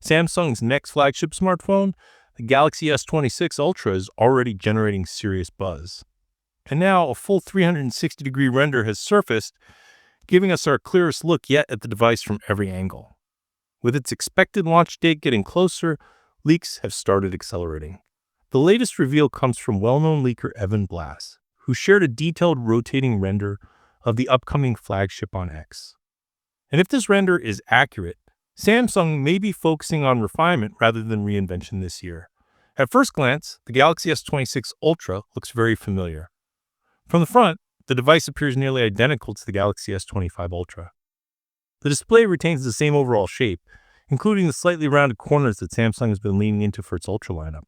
Samsung's next flagship smartphone, the Galaxy S26 Ultra, is already generating serious buzz. And now a full 360-degree render has surfaced, giving us our clearest look yet at the device from every angle. With its expected launch date getting closer, leaks have started accelerating. The latest reveal comes from well-known leaker Evan Blass, who shared a detailed rotating render of the upcoming flagship on X. And if this render is accurate, Samsung may be focusing on refinement rather than reinvention this year. At first glance, the Galaxy S26 Ultra looks very familiar. From the front, the device appears nearly identical to the Galaxy S25 Ultra. The display retains the same overall shape, including the slightly rounded corners that Samsung has been leaning into for its Ultra lineup.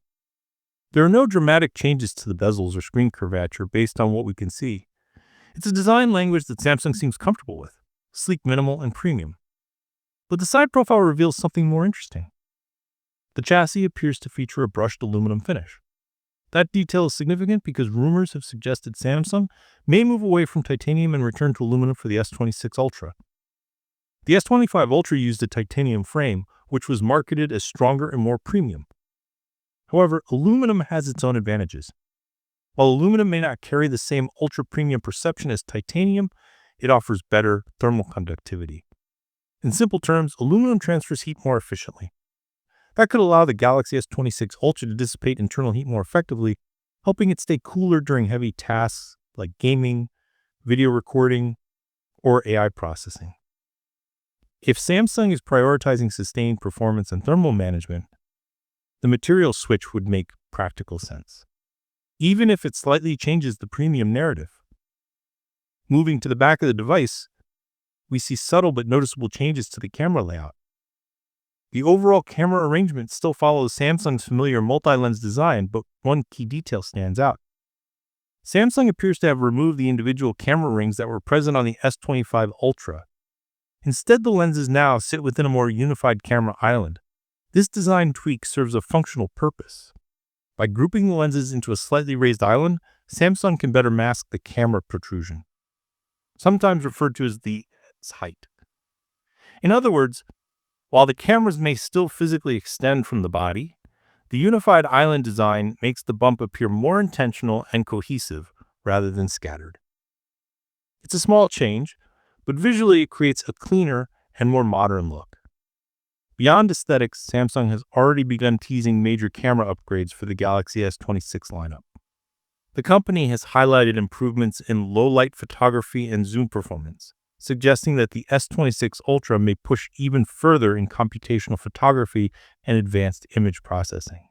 There are no dramatic changes to the bezels or screen curvature based on what we can see. It's a design language that Samsung seems comfortable with, sleek, minimal, and premium. But the side profile reveals something more interesting. The chassis appears to feature a brushed aluminum finish. That detail is significant because rumors have suggested Samsung may move away from titanium and return to aluminum for the S26 Ultra. The S25 Ultra used a titanium frame, which was marketed as stronger and more premium. However, aluminum has its own advantages. While aluminum may not carry the same ultra-premium perception as titanium, it offers better thermal conductivity. In simple terms, aluminum transfers heat more efficiently. That could allow the Galaxy S26 Ultra to dissipate internal heat more effectively, helping it stay cooler during heavy tasks like gaming, video recording, or AI processing. If Samsung is prioritizing sustained performance and thermal management, the material switch would make practical sense, even if it slightly changes the premium narrative. Moving to the back of the device, we see subtle but noticeable changes to the camera layout. The overall camera arrangement still follows Samsung's familiar multi-lens design, but one key detail stands out. Samsung appears to have removed the individual camera rings that were present on the S25 Ultra. Instead, the lenses now sit within a more unified camera island. This design tweak serves a functional purpose. By grouping the lenses into a slightly raised island, Samsung can better mask the camera protrusion, sometimes referred to as the height. In other words, while the cameras may still physically extend from the body, the unified island design makes the bump appear more intentional and cohesive rather than scattered. It's a small change, but visually it creates a cleaner and more modern look. Beyond aesthetics, Samsung has already begun teasing major camera upgrades for the Galaxy S26 lineup. The company has highlighted improvements in low-light photography and zoom performance, suggesting that the S26 Ultra may push even further in computational photography and advanced image processing.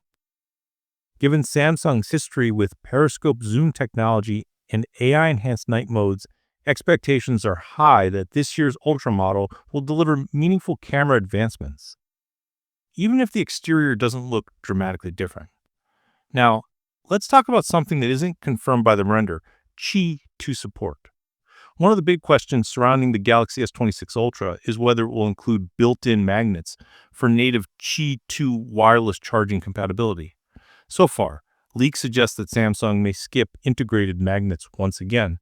Given Samsung's history with periscope zoom technology and AI-enhanced night modes, expectations are high that this year's Ultra model will deliver meaningful camera advancements, even if the exterior doesn't look dramatically different. Now, let's talk about something that isn't confirmed by the render: Qi 2 support. One of the big questions surrounding the Galaxy S26 Ultra is whether it will include built-in magnets for native Qi 2 wireless charging compatibility. So far, leaks suggest that Samsung may skip integrated magnets once again.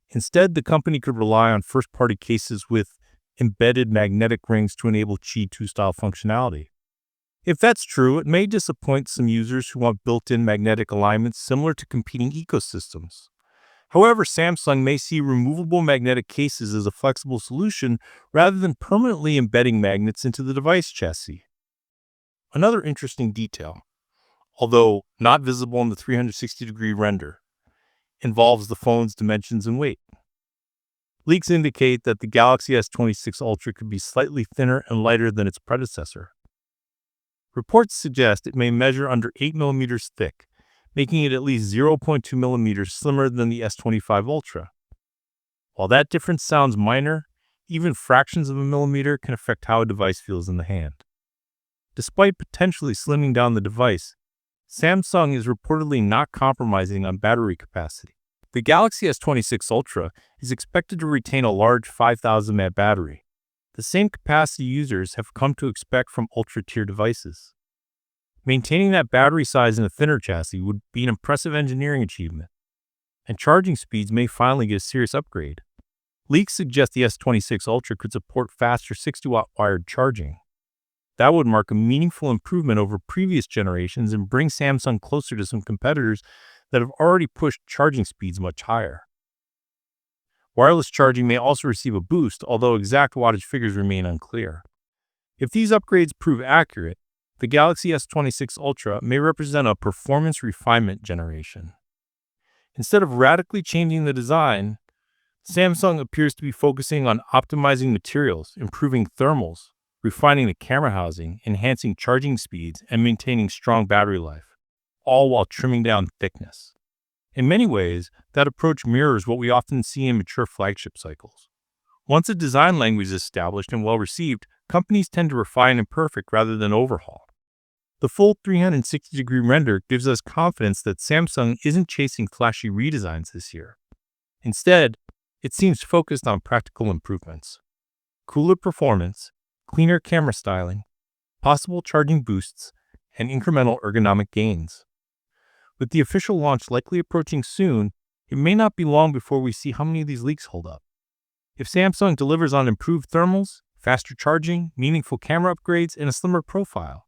Instead, the company could rely on first-party cases with embedded magnetic rings to enable Qi 2 style functionality. If that's true, it may disappoint some users who want built-in magnetic alignments similar to competing ecosystems. However, Samsung may see removable magnetic cases as a flexible solution rather than permanently embedding magnets into the device chassis. Another interesting detail, although not visible in the 360-degree render, involves the phone's dimensions and weight. Leaks indicate that the Galaxy S26 Ultra could be slightly thinner and lighter than its predecessor. Reports suggest it may measure under 8 mm thick, making it at least 0.2 mm slimmer than the S25 Ultra. While that difference sounds minor, even fractions of a millimeter can affect how a device feels in the hand. Despite potentially slimming down the device, Samsung is reportedly not compromising on battery capacity. The Galaxy S26 Ultra is expected to retain a large 5,000 mAh battery, the same capacity users have come to expect from Ultra-tier devices. Maintaining that battery size in a thinner chassis would be an impressive engineering achievement, and charging speeds may finally get a serious upgrade. Leaks suggest the S26 Ultra could support faster 60-watt wired charging. That would mark a meaningful improvement over previous generations and bring Samsung closer to some competitors that have already pushed charging speeds much higher. Wireless charging may also receive a boost, although exact wattage figures remain unclear. If these upgrades prove accurate, the Galaxy S26 Ultra may represent a performance refinement generation. Instead of radically changing the design, Samsung appears to be focusing on optimizing materials, improving thermals, refining the camera housing, enhancing charging speeds, and maintaining strong battery life, all while trimming down thickness. In many ways, that approach mirrors what we often see in mature flagship cycles. Once a design language is established and well received, companies tend to refine and perfect rather than overhaul. The full 360-degree render gives us confidence that Samsung isn't chasing flashy redesigns this year. Instead, it seems focused on practical improvements: cooler performance, cleaner camera styling, possible charging boosts, and incremental ergonomic gains. With the official launch likely approaching soon, it may not be long before we see how many of these leaks hold up. If Samsung delivers on improved thermals, faster charging, meaningful camera upgrades, and a slimmer profile,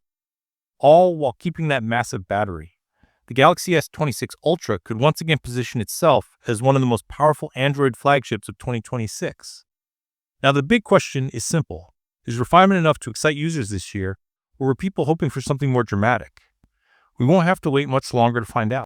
all while keeping that massive battery, the Galaxy S26 Ultra could once again position itself as one of the most powerful Android flagships of 2026. Now, the big question is simple. Is refinement enough to excite users this year, or were people hoping for something more dramatic? We won't have to wait much longer to find out.